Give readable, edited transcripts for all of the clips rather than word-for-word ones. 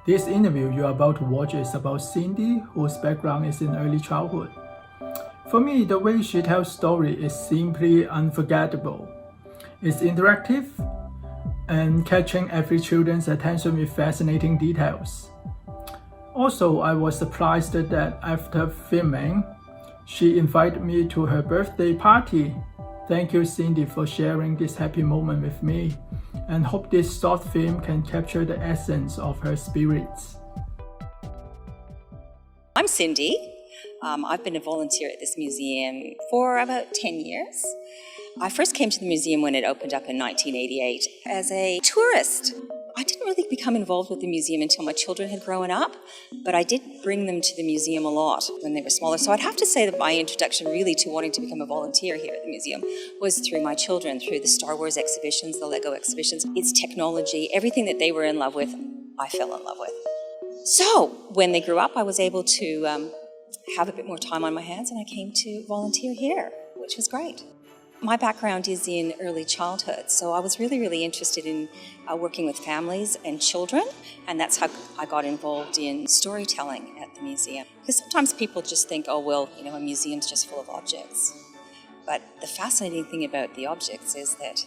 This interview you are about to watch is about Cindy, whose background is in early childhood. For me, the way she tells story is simply unforgettable. It's interactive and catching every children's attention with fascinating details. Also, I was surprised that after filming, she invited me to her birthday party. Thank you, Cindy, for sharing this happy moment with me, and hope this short film can capture the essence of her spirits. I'm Cindy. I've been a volunteer at this museum for about 10 years. I first came to the museum when it opened up in 1988 as a tourist. I didn't really become involved with the museum until my children had grown up, but I did bring them to the museum a lot when they were smaller. So I'd have to say that my introduction really to wanting to become a volunteer here at the museum was through my children, through the Star Wars exhibitions, the Lego exhibitions, its technology, everything that they were in love with, I fell in love with. So when they grew up, I was able to have a bit more time on my hands, and I came to volunteer here, which was great. My background is in early childhood, so I was really interested in working with families and children, and that's how I got involved in storytelling at the museum. Because sometimes people just think, oh, well, a museum's just full of objects. But the fascinating thing about the objects is that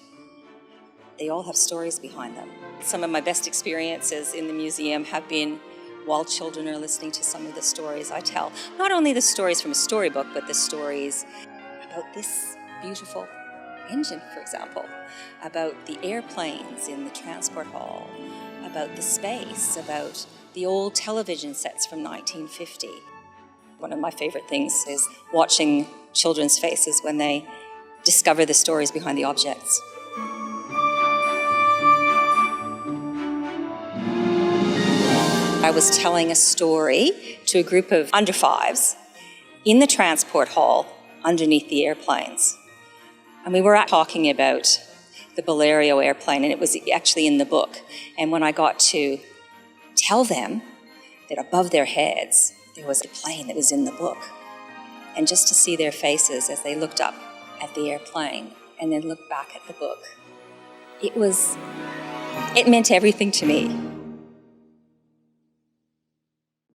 they all have stories behind them. Some of my best experiences in the museum have been while children are listening to some of the stories I tell. Not only the stories from a storybook, but the stories about this beautiful engine, for example, about the airplanes in the transport hall, about the space, about the old television sets from 1950. One of my favorite things is watching children's faces when they discover the stories behind the objects. I was telling a story to a group of under fives in the transport hall underneath the airplanes. And we were talking about the Valerio airplane, and it was actually in the book. And when I got to tell them that above their heads there was a plane that was in the book, and just to see their faces as they looked up at the airplane and then looked back at the book, it meant everything to me.